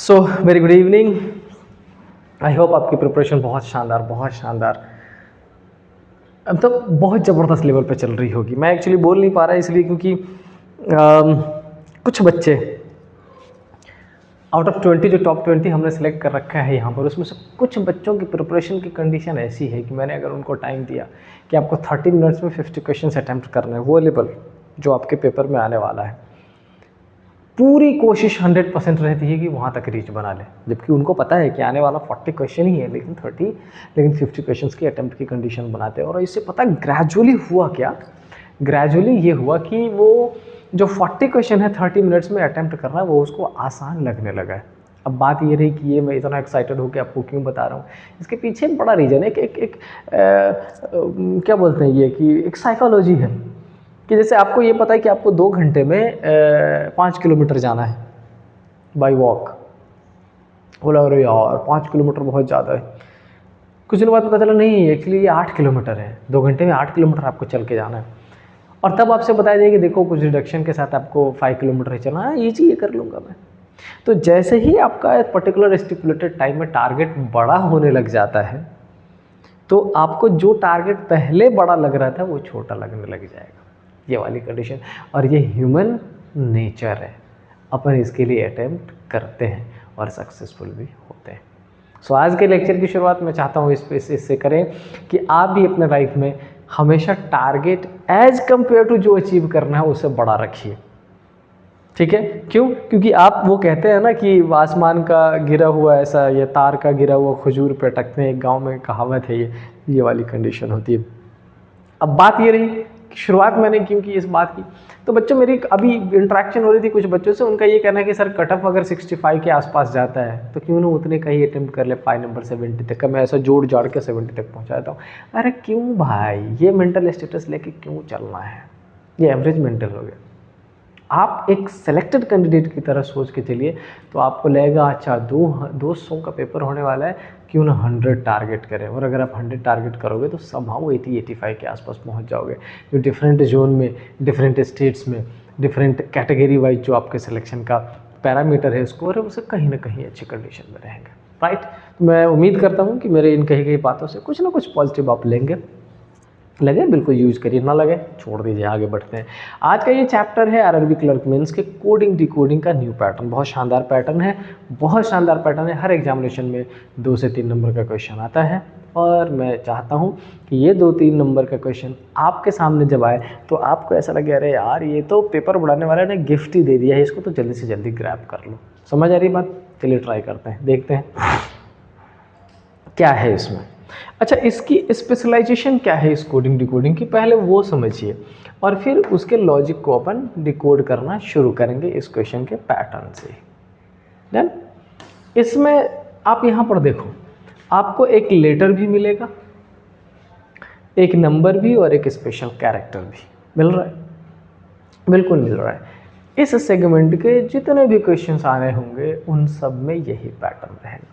So very good evening. I hope आपकी preparation बहुत शानदार तो बहुत ज़बरदस्त लेवल पे चल रही होगी। मैं एक्चुअली बोल नहीं पा रहा इसलिए क्योंकि कुछ बच्चे आउट ऑफ 20 जो टॉप 20 हमने सेलेक्ट कर रखा है यहाँ पर, उसमें से कुछ बच्चों की प्रिपरेशन की कंडीशन ऐसी है कि मैंने अगर उनको टाइम दिया कि आपको 30 मिनट्स में 50 क्वेश्चन अटैम्प्ट करने हैं, वो लेवल जो आपके पेपर में आने वाला है, पूरी कोशिश 100% रहती है कि वहाँ तक रीच बना ले। जबकि उनको पता है कि आने वाला 40 क्वेश्चन ही है, लेकिन 50 क्वेश्चंस की अटेम्प्ट की कंडीशन बनाते हैं। और इससे पता ग्रेजुअली हुआ क्या, ग्रेजुअली ये हुआ कि वो जो 40 क्वेश्चन है 30 मिनट्स में अटेम्प्ट करना, वो उसको आसान लगने लगा है। अब बात ये रही कि ये मैं इतना एक्साइटेड होकर आपको क्यों बता रहा हूँ, इसके पीछे एक बड़ा रीज़न है कि एक क्या बोलते हैं ये कि एक साइकोलॉजी है कि जैसे आपको ये पता है कि आपको 2 घंटे में 5 किलोमीटर जाना है बाय वॉक। बोला अरे यार 5 किलोमीटर बहुत ज़्यादा है। कुछ दिनों बाद पता चला नहीं, एक्चुअली ये 8 किलोमीटर है। 2 घंटे में 8 किलोमीटर आपको चल के जाना है। और तब आपसे बताया जाए कि देखो कुछ रिडक्शन के साथ आपको 5 किलोमीटर ही चलना है, ये चीज़ ये कर लूँगा मैं। तो जैसे ही आपका एक पर्टिकुलर स्टिपुलेटेड टाइम में टारगेट बड़ा होने लग जाता है, तो आपको जो टारगेट पहले बड़ा लग रहा था वो छोटा लगने लग जाएगा। ये वाली कंडीशन, और ये ह्यूमन नेचर है। अपन इसके लिए अटेम्प्ट करते हैं और सक्सेसफुल भी होते हैं। सो आज के लेक्चर की शुरुआत मैं चाहता हूँ इससे करें कि आप भी अपने लाइफ में हमेशा टारगेट एज कंपेयर टू जो अचीव करना है उसे बड़ा रखिए। ठीक है, क्यों? क्योंकि आप वो कहते हैं ना कि आसमान का गिरा हुआ ऐसा, ये तार का गिरा हुआ खजूर पे अटकते हैं, एक गाँव में कहावत है, ये वाली कंडीशन होती है। अब बात ये रही कि शुरुआत मैंने क्यों की इस बात की, तो बच्चों मेरी अभी इंटरेक्शन हो रही थी कुछ बच्चों से। उनका ये कहना है कि सर कट ऑफ अगर 65 के आसपास जाता है तो क्यों ना उतने का ही अटेम्प्ट कर ले, 5 नंबर 70 तक का। मैं ऐसा जोड़ जाड़ के 70 तक पहुँचाता हूँ। अरे क्यों भाई, ये मेंटल स्टेटस लेके क्यों चलना है? ये एवरेज मेंटल हो गया। आप एक सेलेक्टेड कैंडिडेट की तरह सोच के चलिए, तो आपको लगेगा अच्छा 200 का पेपर होने वाला है, क्यों ना 100 टारगेट करें। और अगर आप 100 टारगेट करोगे तो समहाउ 80-85 के आसपास पहुंच जाओगे। जो डिफरेंट जोन में, डिफरेंट स्टेट्स में, डिफरेंट कैटेगरी वाइज जो आपके सिलेक्शन का पैरामीटर है, स्कोर है, उसे कहीं ना कहीं अच्छी कंडीशन में रहेंगे। राइट, तो मैं उम्मीद करता हूँ कि मेरे इन कही गई बातों से कुछ ना कुछ पॉजिटिव आप लेंगे। लगे बिल्कुल यूज करिए, ना लगे छोड़ दीजिए, आगे बढ़ते हैं। आज का ये चैप्टर है आरआरबी क्लर्क मेंस के कोडिंग डिकोडिंग का न्यू पैटर्न। बहुत शानदार पैटर्न है, बहुत शानदार पैटर्न है। हर एग्जामिनेशन में 2 से 3 नंबर का क्वेश्चन आता है, और मैं चाहता हूँ कि ये 2-3 नंबर का क्वेश्चन आपके सामने जब आए तो आपको ऐसा लगे अरे यार ये तो पेपर बढ़ाने वाले ने गिफ्ट ही दे दिया है, इसको तो जल्दी से जल्दी ग्रैब कर लो। समझ आ रही बात? चलिए ट्राई करते हैं, देखते हैं क्या है इसमें। अच्छा, इसकी स्पेशलाइजेशन क्या है इस कोडिंग डिकोडिंग की, पहले वो समझिए, और फिर उसके लॉजिक को अपन डिकोड करना शुरू करेंगे इस क्वेश्चन के पैटर्न से। देन इसमें आप यहाँ पर देखो, आपको एक लेटर भी मिलेगा, एक नंबर भी, और एक स्पेशल कैरेक्टर भी मिल रहा है। बिल्कुल मिल रहा है। इस सेगमेंट के जितने भी क्वेश्चंस आने होंगे उन सब में यही पैटर्न रहेगा।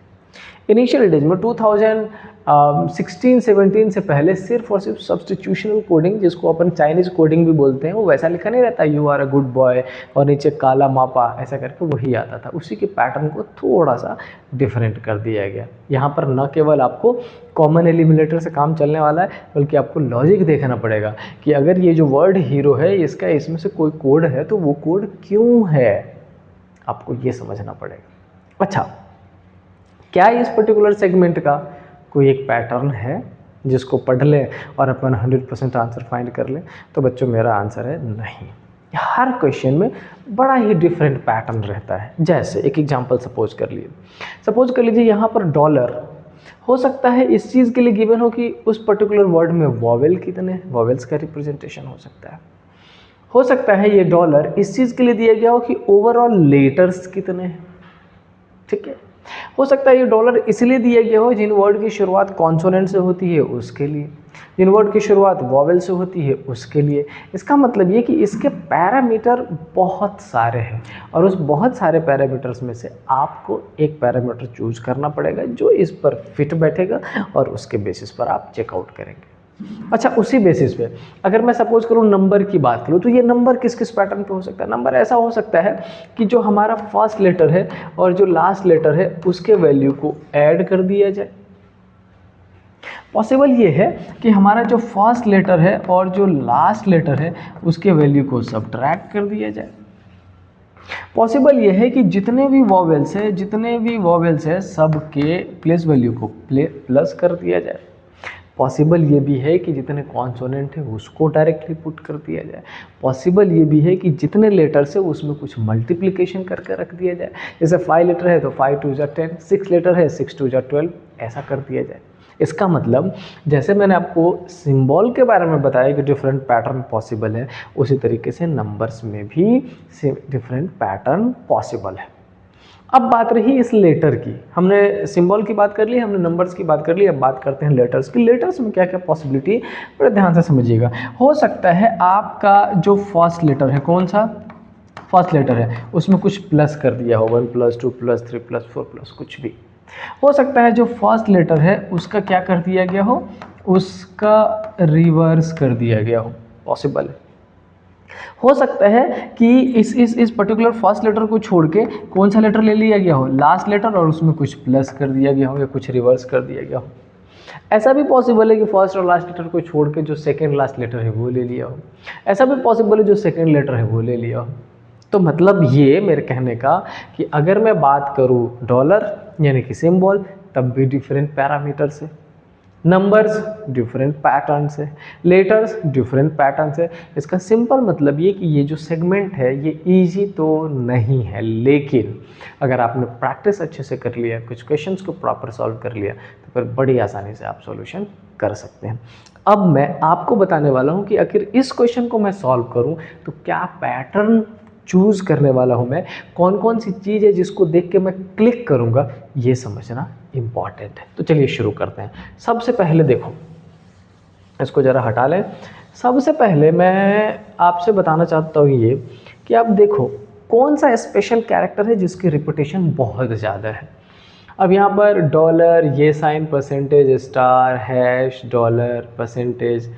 इनिशियल डेज में 2016-17 से पहले सिर्फ और सिर्फ सब्स्टिट्यूशनल कोडिंग, जिसको अपन चाइनीज़ कोडिंग भी बोलते हैं, वो वैसा लिखा नहीं रहता you are a good boy और नीचे काला मापा ऐसा करके वही आता था। उसी के पैटर्न को थोड़ा सा डिफरेंट कर दिया गया। यहाँ पर न केवल आपको कॉमन एलिमिनेटर से काम चलने वाला है, बल्कि आपको लॉजिक देखना पड़ेगा कि अगर ये जो वर्ड हीरो है इसका इसमें से कोई कोड है तो वो कोड क्यों है, आपको ये समझना पड़ेगा। अच्छा, क्या इस पर्टिकुलर सेगमेंट का कोई एक पैटर्न है जिसको पढ़ लें और अपन 100% आंसर फाइंड कर लें? तो बच्चों मेरा आंसर है नहीं। हर क्वेश्चन में बड़ा ही डिफरेंट पैटर्न रहता है। जैसे एक एग्जांपल सपोज कर लीजिए यहाँ पर डॉलर हो सकता है इस चीज़ के लिए गिवन हो कि उस पर्टिकुलर वर्ड में वॉवेल कितने, वॉवेल्स का रिप्रेजेंटेशन हो सकता है ये डॉलर इस चीज़ के लिए दिया गया हो कि ओवरऑल लेटर्स कितने हैं। ठीक है, हो सकता है ये डॉलर इसलिए दिया गया हो जिन वर्ड की शुरुआत कॉन्सोनेंट से होती है उसके लिए, जिन वर्ड की शुरुआत वॉवेल से होती है उसके लिए। इसका मतलब ये कि इसके पैरामीटर बहुत सारे हैं, और उस बहुत सारे पैरामीटर्स में से आपको एक पैरामीटर चूज करना पड़ेगा जो इस पर फिट बैठेगा, और उसके बेसिस पर आप चेकआउट करेंगे। अच्छा, उसी बेसिस पे अगर मैं सपोज करूँ नंबर की बात करूँ, तो ये नंबर किस किस पैटर्न पे हो सकता है? नंबर ऐसा हो सकता है कि जो हमारा फर्स्ट लेटर है और जो लास्ट लेटर है उसके वैल्यू को ऐड कर दिया जाए। पॉसिबल ये है कि हमारा जो फर्स्ट लेटर है और जो लास्ट लेटर है उसके वैल्यू को सब्ट्रैक्ट कर दिया जाए। पॉसिबल ये है कि जितने भी वॉवेल्स है सबके प्लेस वैल्यू को प्लस कर दिया जाए। पॉसिबल ये भी है कि जितने कॉन्सोनेंट है उसको डायरेक्टली पुट कर दिया जाए। पॉसिबल ये भी है कि जितने लेटर्स है उसमें कुछ मल्टीप्लिकेशन करके रख दिया जाए। जैसे 5 लेटर है तो 5 2 जा 10, 6 लेटर है 6 2 जा 12, ऐसा कर दिया जाए। इसका मतलब जैसे मैंने आपको सिंबल के बारे में बताया कि डिफरेंट पैटर्न पॉसिबल है, उसी तरीके से नंबर्स में भी डिफरेंट पैटर्न पॉसिबल है। अब बात रही इस लेटर की, हमने सिंबल की बात कर ली, हमने नंबर्स की बात कर ली, अब बात करते हैं लेटर्स की। लेटर्स में क्या क्या पॉसिबिलिटी है, बड़े ध्यान से समझिएगा। हो सकता है आपका जो फर्स्ट लेटर है, कौन सा फर्स्ट लेटर है, उसमें कुछ प्लस कर दिया हो, 1 + 2 + 3 + 4 + कुछ भी। हो सकता है जो फर्स्ट लेटर है उसका क्या कर दिया गया हो, उसका रिवर्स कर दिया गया हो, पॉसिबल है। हो सकता है कि इस पर्टिकुलर फर्स्ट लेटर को छोड़ के कौन सा लेटर ले लिया गया हो, लास्ट लेटर, और उसमें कुछ प्लस कर दिया गया हो या कुछ रिवर्स कर दिया गया हो। ऐसा भी पॉसिबल है कि फर्स्ट और लास्ट लेटर को छोड़ के जो सेकेंड लास्ट लेटर है वो ले लिया हो। ऐसा भी पॉसिबल है जो सेकेंड लेटर है वो ले लिया हो। तो मतलब ये मेरे कहने का कि अगर मैं बात करूँ डॉलर यानी कि सिंबल, तब भी डिफरेंट पैरामीटर्स है, नंबर्स डिफरेंट पैटर्न्स है, लेटर्स डिफरेंट पैटर्न्स है। इसका सिंपल मतलब ये कि ये जो सेगमेंट है ये इजी तो नहीं है, लेकिन अगर आपने प्रैक्टिस अच्छे से कर लिया, कुछ क्वेश्चंस को प्रॉपर सॉल्व कर लिया, तो फिर बड़ी आसानी से आप सॉल्यूशन कर सकते हैं। अब मैं आपको बताने वाला हूँ कि आखिर इस क्वेश्चन को मैं सॉल्व करूँ तो क्या पैटर्न चूज़ करने वाला हूँ मैं, कौन कौन सी चीज़ है जिसको देख के मैं क्लिक करूँगा, ये समझना इम्पॉर्टेंट है। तो चलिए शुरू करते हैं। सबसे पहले देखो, इसको ज़रा हटा लें। सबसे पहले मैं आपसे बताना चाहता हूँ ये कि आप देखो कौन सा स्पेशल कैरेक्टर है जिसकी रिपीटेशन बहुत ज़्यादा है। अब यहाँ पर डॉलर, ये sign, percentage, star, hash, dollar, percentage,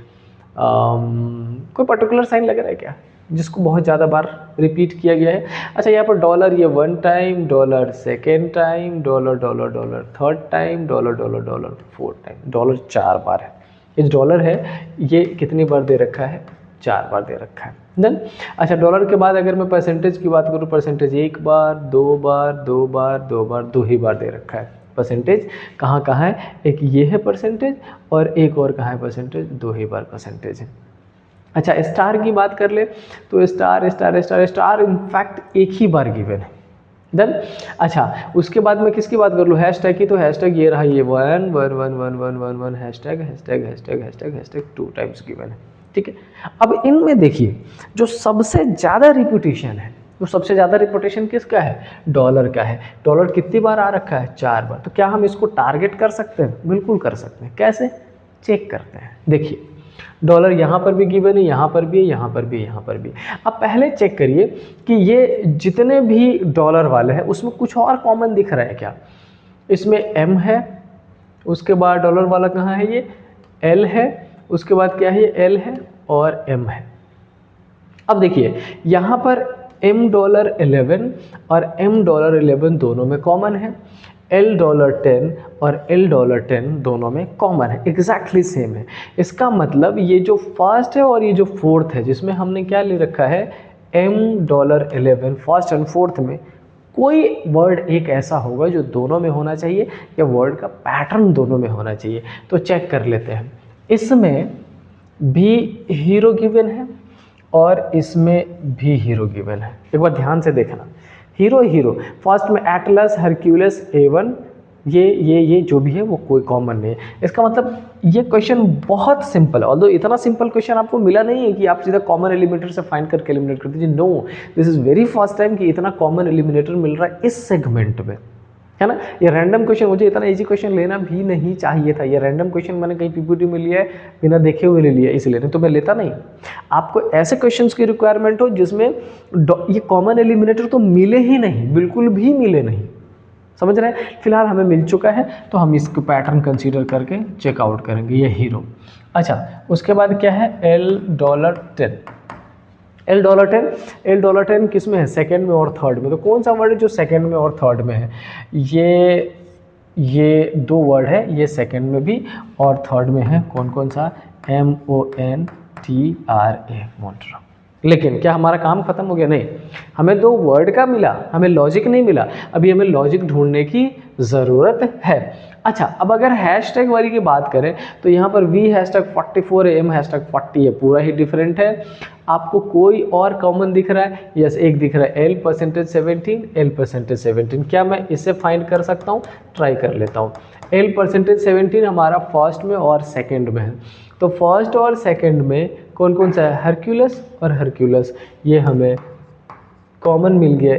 कोई पर्टिकुलर साइन लग रहा है क्या जिसको बहुत ज़्यादा बार रिपीट किया गया है? अच्छा, यहाँ पर डॉलर ये 1 time, dollar second time, dollar dollar dollar third time, dollar dollar dollar 4 time, dollar 4 बार है। ये डॉलर है ये कितनी बार दे रखा है? 4 बार दे रखा है। देन अच्छा, डॉलर के बाद अगर मैं परसेंटेज की बात करूँ, परसेंटेज 1 बार, 2 बार, 2 बार, 2 बार, 2 ही बार दे रखा है। परसेंटेज कहाँ कहाँ है? एक ये है परसेंटेज और एक और कहाँ है परसेंटेज? 2 ही बार परसेंटेज है। अच्छा, स्टार की बात कर ले तो star star star star in fact एक ही बार गिवन है। देन अच्छा, उसके बाद मैं किसकी बात कर लूँ? हैशटैग की। तो हैशटैग ये रहा, ये 1 1 1 1 1 1 1 hashtag hashtag hashtag hashtag hashtag 2 times given है। ठीक है, अब इनमें देखिए जो सबसे ज़्यादा रिपीटेशन है, तो सबसे ज़्यादा रिपीटेशन किसका है? डॉलर का है। डॉलर कितनी बार आ रखा है? 4 बार। तो क्या हम इसको टारगेट कर सकते हैं? बिल्कुल कर सकते हैं। कैसे? चेक करते हैं। देखिए डॉलर यहाँ पर भी गिवन है, यहाँ पर भी है, यहाँ पर भी है, यहाँ पर भी। अब पहले चेक करिए कि ये जितने भी डॉलर वाले हैं उसमें कुछ और कॉमन दिख रहा है क्या? इसमें एम है, उसके बाद डॉलर वाला कहाँ है? ये एल है, उसके बाद क्या है? ये एल है और एम है। अब देखिए यहाँ पर एम डॉलर 11 और एम डॉलर 11 दोनों में कॉमन है, एल डॉलर 10 और एल डॉलर 10 दोनों में कॉमन है, एग्जैक्टली सेम है। इसका मतलब ये जो फर्स्ट है और ये जो फोर्थ है, जिसमें हमने क्या ले रखा है? M dollar 11, first and fourth में कोई वर्ड एक ऐसा होगा जो दोनों में होना चाहिए या वर्ड का पैटर्न दोनों में होना चाहिए। तो चेक कर लेते हैं। इसमें भी हीरो गिवन है और इसमें भी हीरो गिवन है। एक बार ध्यान से देखना, हीरो हीरो फर्स्ट में एटलस, हरक्यूलिस, एवन, ये जो भी है वो कोई कॉमन नहीं है। इसका मतलब ये क्वेश्चन बहुत सिंपल है, ऑल्दो इतना सिंपल क्वेश्चन आपको मिला नहीं है कि आप सीधा कॉमन एलिमिनेटर से फाइंड करके एलिमिनेट कर दीजिए। No, this is very first time कि इतना कॉमन एलिमिनेटर मिल रहा है इस सेगमेंट में, है ना। ये रैंडम क्वेश्चन, मुझे इतना इजी क्वेश्चन लेना भी नहीं चाहिए था। ये रैंडम क्वेश्चन मैंने कहीं पीपीटी में लिया है, बिना देखे हुए ले लिया, इसलिए नहीं तो मैं लेता नहीं। आपको ऐसे क्वेश्चंस की रिक्वायरमेंट हो जिसमें ये कॉमन एलिमिनेटर तो मिले ही नहीं, बिल्कुल भी मिले नहीं, समझ रहे हैं। फिलहाल हमें मिल चुका है तो हम इसको पैटर्न कंसीडर करके चेकआउट करेंगे। ये हीरो, अच्छा, उसके बाद क्या है, $10। $10 किस में है, सेकंड में और थर्ड में। तो कौन सा वर्ड है जो सेकंड में और थर्ड में है, ये दो वर्ड है, ये सेकंड में भी और थर्ड में है। कौन कौन सा, MONTRA, मोन्ट्रा। लेकिन क्या हमारा काम खत्म हो गया, नहीं, हमें दो वर्ड का मिला, हमें लॉजिक नहीं मिला, अभी हमें लॉजिक ढूंढने की ज़रूरत है। अच्छा, अब अगर हैशटैग वाली की बात करें तो यहाँ पर V#44 है, M#40 है, पूरा ही डिफरेंट है। आपको कोई और कॉमन दिख रहा है, यस, एक दिख रहा है L%17, L%17। क्या मैं इसे फाइंड कर सकता हूँ, ट्राई कर लेता हूँ। L%17 हमारा फर्स्ट में और सेकंड में है, तो फर्स्ट और सेकंड में कौन कौन सा है, हरक्यूलस और हरक्यूलस, ये हमें कॉमन मिल गया,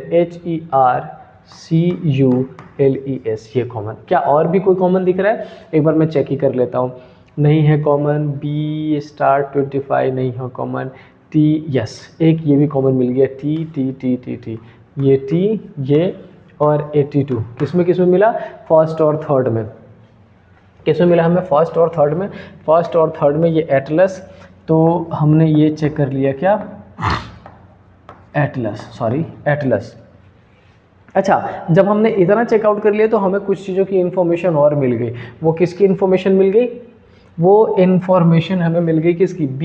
HERCULES, ये कॉमन। क्या और भी कोई कॉमन दिख रहा है, एक बार मैं चेक ही कर लेता हूँ। नहीं है कॉमन, B*25 नहीं है कॉमन, T, यस, एक ये भी कॉमन मिल गया, T, ये T, ये और 82 किस में मिला, फर्स्ट और थर्ड में। किस में मिला हमें, फर्स्ट और थर्ड में। फर्स्ट और थर्ड में ये एटलस, तो हमने ये चेक कर लिया, क्या, एटलस। अच्छा, जब हमने इतना चेकआउट कर लिया तो हमें कुछ चीज़ों की इन्फॉर्मेशन और मिल गई। वो किसकी इन्फॉर्मेशन मिल गई, वो इन्फॉर्मेशन हमें मिल गई किसकी, B*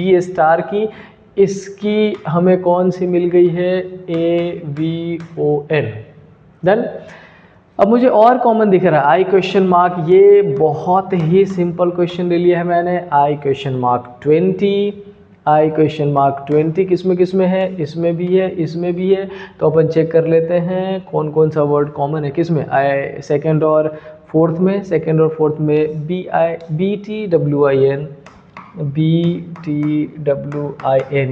की। इसकी हमें कौन सी मिल गई है, AVON। डन। अब मुझे और कॉमन दिख रहा है I?, ये बहुत ही सिंपल क्वेश्चन ले लिया है मैंने, I?20 किस में है, इसमें भी है, इसमें भी है। तो अपन चेक कर लेते हैं कौन कौन सा वर्ड कॉमन है किस में, सेकंड और फोर्थ में। BTWIN,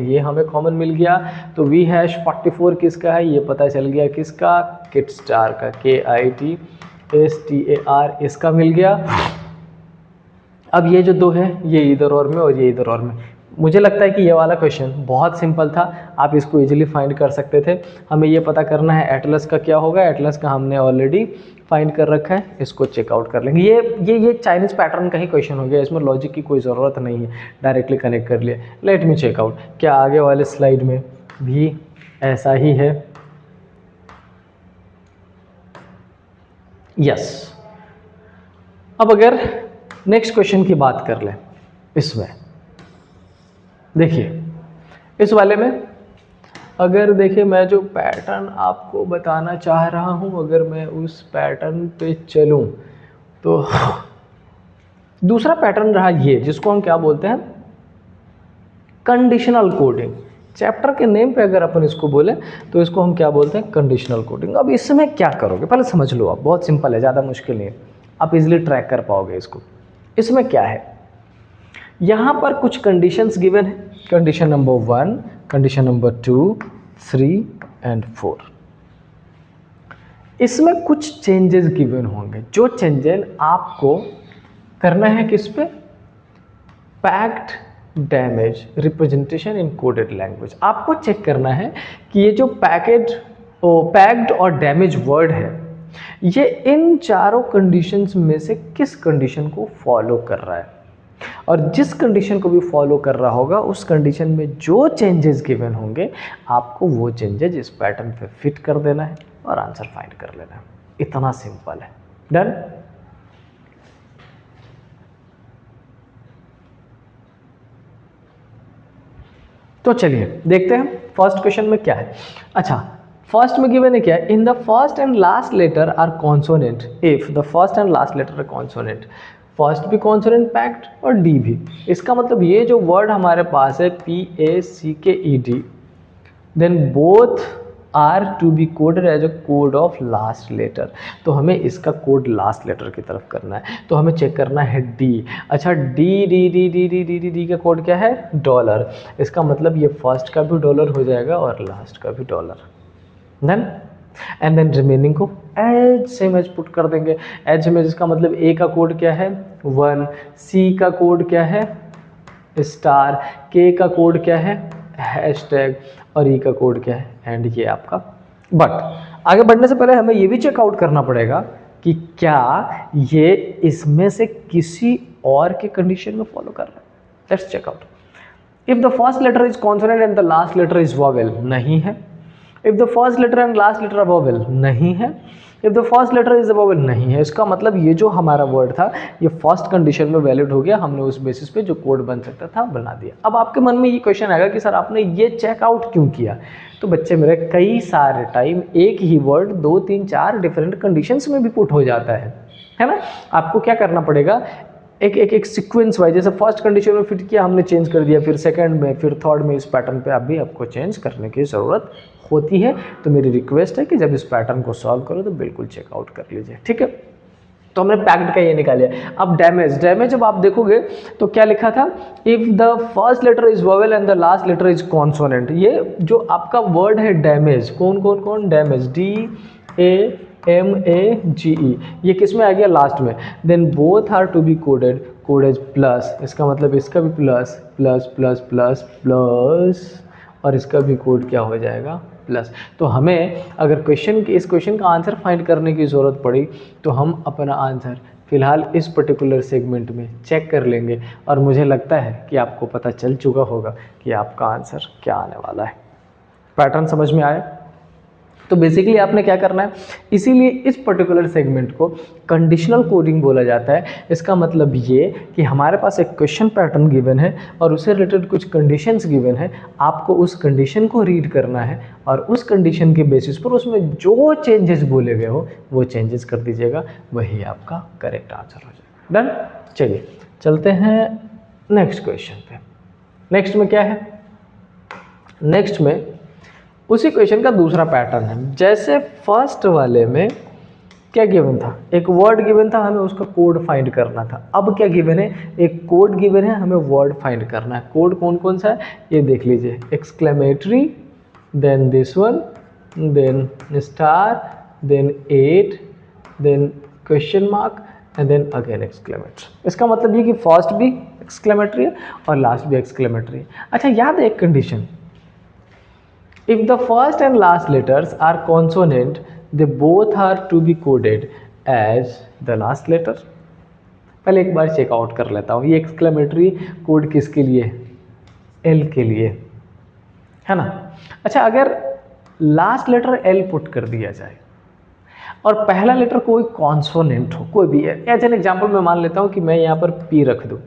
ये हमें कॉमन मिल गया। तो V#44 किसका है, ये पता चल गया, किसका, किटस्टार का, KITSTAR, इसका मिल गया। अब ये जो दो है, ये इधर और में और ये इधर और में। मुझे लगता है कि ये वाला क्वेश्चन बहुत सिंपल था, आप इसको इजीली फाइंड कर सकते थे। हमें ये पता करना है एटलस का क्या होगा, एटलस का हमने ऑलरेडी फाइंड कर रखा है, इसको चेकआउट कर लेंगे। ये चाइनीज़ पैटर्न का ही क्वेश्चन हो गया, इसमें लॉजिक की कोई ज़रूरत नहीं है, डायरेक्टली कनेक्ट कर लिया। लेट मी चेकआउट, क्या आगे वाले स्लाइड में भी ऐसा ही है, यस। अब अगर नेक्स्ट क्वेश्चन की बात कर लें, इसमें देखिए, इस वाले में अगर देखिए, मैं जो पैटर्न आपको बताना चाह रहा हूं, अगर मैं उस पैटर्न पे चलूं तो दूसरा पैटर्न रहा ये, जिसको हम क्या बोलते हैं, कंडीशनल कोडिंग। चैप्टर के नेम पे अगर अपन इसको बोले तो इसको हम क्या बोलते हैं, कंडीशनल कोडिंग। अब इसमें क्या करोगे, पहले समझ लो आप, बहुत सिंपल है, ज़्यादा मुश्किल नहीं है, आप इजीली ट्रैक कर पाओगे इसको। इसमें क्या है, यहाँ पर कुछ कंडीशंस गिवन है, condition number 1, condition number 2, 3 and 4। इसमें कुछ चेंजेस गिवन होंगे, जो चेंजेस आपको करना है किस पे, packed damage representation in coded language. आपको चेक करना है कि ये जो पैक्ड और डैमेज वर्ड है, ये इन चारों कंडीशंस में से किस कंडीशन को फॉलो कर रहा है, और जिस कंडीशन को भी फॉलो कर रहा होगा उस कंडीशन में जो चेंजेस गिवन होंगे, आपको वो चेंजेस इस पैटर्न पे फिट कर देना है और आंसर फाइंड कर लेना है। इतना सिंपल है। डन। तो चलिए देखते हैं फर्स्ट क्वेश्चन में क्या है। अच्छा, फर्स्ट में गिवन है क्या, in the first and last letter are consonant if the first and last letter are consonant. First भी कॉन्सोनेंट पैक्ड और डी भी। इसका मतलब ये जो वर्ड हमारे पास है PACKED, then both are to be coded as a code of last letter. तो हमें इसका कोड लास्ट लेटर की तरफ करना है, तो हमें चेक करना है डी। अच्छा, डी का कोड क्या है, डॉलर। इसका मतलब ये फर्स्ट का भी डॉलर हो जाएगा और लास्ट का भी dollar. Then and then remaining को एज सेम एज पुट कर देंगे। एज सेम एज इसका मतलब ए का कोड क्या है 1, सी का कोड क्या है स्टार, के का कोड क्या है हैशटैग और ई का कोड क्या है एंड ये आपका। बट आगे बढ़ने से पहले हमें ये भी चेकआउट करना पड़ेगा कि क्या ये इसमें से किसी और के कंडीशन में फॉलो कर रहा है। Let's check out. If the first letter is consonant and the last letter is vowel, नहीं है। If the first letter and last letter are vowel, नहीं है। If the first letter is vowel, नहीं है। इसका मतलब ये जो हमारा वर्ड था ये फर्स्ट कंडीशन में वैलिड हो गया, हमने उस बेसिस पे जो कोड बन सकता था बना दिया। अब आपके मन में ये क्वेश्चन आएगा कि सर आपने ये चेकआउट क्यों किया? तो बच्चे मेरे कई सारे टाइम एक ही वर्ड 2 3 4 डिफरेंट कंडीशंस में भी पुट हो जाता है ना। आपको क्या करना पड़ेगा, एक सीक्वेंस वाइज, जैसे फर्स्ट कंडीशन में फिट किया हमने चेंज कर दिया, फिर सेकंड में, फिर थर्ड में, इस पैटर्न पे अभी आपको चेंज करने की ज़रूरत होती है। तो मेरी रिक्वेस्ट है कि जब इस पैटर्न को सॉल्व करो तो बिल्कुल चेकआउट कर लीजिए, ठीक है। तो हमने पैक्ड का ये निकालिया। अब डैमेज जब आप देखोगे तो क्या लिखा था, if the first letter is vowel and the last letter is consonant. ये जो आपका वर्ड है डैमेज, कौन डैमेज, DAMAGE, ये किस में आ गया, लास्ट में। Then both are to be coded, codes plus, इसका मतलब इसका भी plus plus plus plus plus और इसका भी कोड क्या हो जाएगा, प्लस। तो हमें अगर इस क्वेश्चन का आंसर फाइंड करने की ज़रूरत पड़ी तो हम अपना आंसर फिलहाल इस पर्टिकुलर सेगमेंट में चेक कर लेंगे और मुझे लगता है कि आपको पता चल चुका होगा कि आपका आंसर क्या आने वाला है। पैटर्न समझ में आया? तो बेसिकली आपने क्या करना है, इसीलिए इस पर्टिकुलर सेगमेंट को कंडीशनल कोडिंग बोला जाता है। इसका मतलब ये कि हमारे पास एक क्वेश्चन पैटर्न गिवन है और उससे रिलेटेड कुछ कंडीशंस गिवन है, आपको उस कंडीशन को रीड करना है और उस कंडीशन के बेसिस पर उसमें जो चेंजेस बोले गए हो वो चेंजेस कर दीजिएगा, वही आपका करेक्ट आंसर हो जाएगा। डन। चलिए चलते हैं नेक्स्ट क्वेश्चन पे। नेक्स्ट में क्या है, नेक्स्ट में उसी क्वेश्चन का दूसरा पैटर्न है। जैसे फर्स्ट वाले में क्या गिवन था, एक वर्ड गिवन था, हमें उसका कोड फाइंड करना था। अब क्या गिवन है, एक कोड गिवन है, हमें वर्ड फाइंड करना है। कोड कौन कौन सा है ये देख लीजिए, exclamatory, then this one, then star, then 8, then question mark and then again exclamatory. इसका मतलब ये कि फर्स्ट भी एक्सक्लेमेटरी है और लास्ट भी एक्सक्लेमेटरी है। अच्छा याद है एक condition, if the first and last letters are consonant they both are to be coded as the last letter। पहले एक बार चेकआउट कर लेता हूँ, ये एक्सक्लेमेटरी कोड किसके लिए, एल के लिए, है ना। अच्छा अगर लास्ट लेटर एल पुट कर दिया जाए और पहला लेटर कोई कॉन्सोनेंट हो, कोई भी, एज एन एग्जाम्पल मैं मान लेता हूँ कि मैं यहाँ पर पी रख दूँ,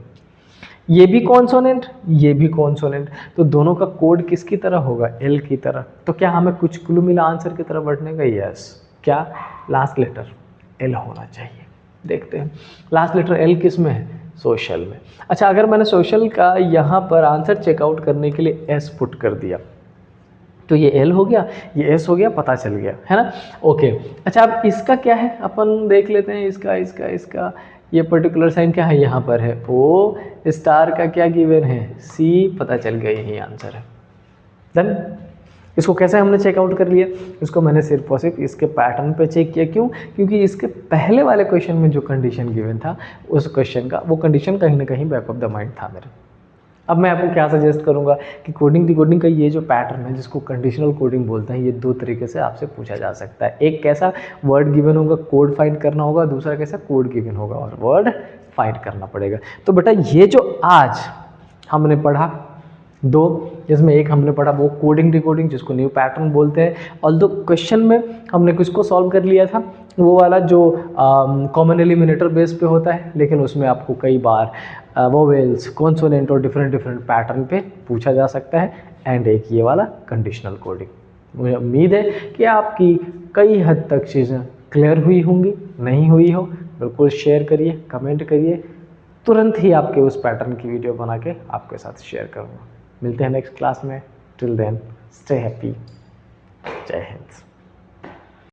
ये भी कॉन्सोनेंट, ये भी कॉन्सोनेंट, तो दोनों का कोड किसकी तरह होगा, एल की तरह। तो क्या हमें कुछ क्लू मिला आंसर की तरफ बढ़ने का, यस। क्या लास्ट लेटर एल होना चाहिए, देखते हैं लास्ट लेटर एल किस में है, सोशल में। अच्छा अगर मैंने सोशल का यहाँ पर आंसर चेकआउट करने के लिए एस पुट कर दिया तो ये एल हो गया, ये एस हो गया, पता चल गया, है ना। ओके अच्छा अब इसका क्या है अपन देख लेते हैं, इसका ये पर्टिकुलर साइन क्या है, यहाँ पर है ओ, स्टार का क्या गिवन है, सी, पता चल गया यही आंसर है। डन। इसको कैसे हमने चेकआउट कर लिया, इसको मैंने सिर्फ और सिर्फ इसके पैटर्न पे चेक किया। क्यों? क्योंकि इसके पहले वाले क्वेश्चन में जो कंडीशन गिवन था उस क्वेश्चन का वो कंडीशन कहीं ना कहीं बैक ऑफ द माइंड था मेरे। अब मैं आपको क्या सजेस्ट करूंगा कि कोडिंग डिकोडिंग का ये जो पैटर्न है जिसको कंडीशनल कोडिंग बोलते हैं, ये दो तरीके से आपसे पूछा जा सकता है। एक कैसा, वर्ड गिवन होगा, कोड फाइंड करना होगा, दूसरा कैसा, कोड गिवन होगा और वर्ड फाइंड करना पड़ेगा। तो बेटा ये जो आज हमने पढ़ा दो, जिसमें एक हमने पढ़ा वो कोडिंग डिकोडिंग जिसको न्यू पैटर्न बोलते हैं, और दो क्वेश्चन में हमने किसको सॉल्व कर लिया था, वो वाला जो कॉमन एलिमिनेटर बेस पे होता है, लेकिन उसमें आपको कई बार वोवेल्स, कॉन्सोनेंट और डिफरेंट पैटर्न पे पूछा जा सकता है। एंड एक ये वाला कंडीशनल कोडिंग। मुझे उम्मीद है कि आपकी कई हद तक चीज़ें क्लियर हुई होंगी, नहीं हुई हो बिल्कुल शेयर करिए, कमेंट करिए, तुरंत ही आपके उस पैटर्न की वीडियो बना के आपके साथ शेयर करूँगा। मिलते हैं नेक्स्ट क्लास में, टिल देन स्टे हैप्पी, जय हिंद।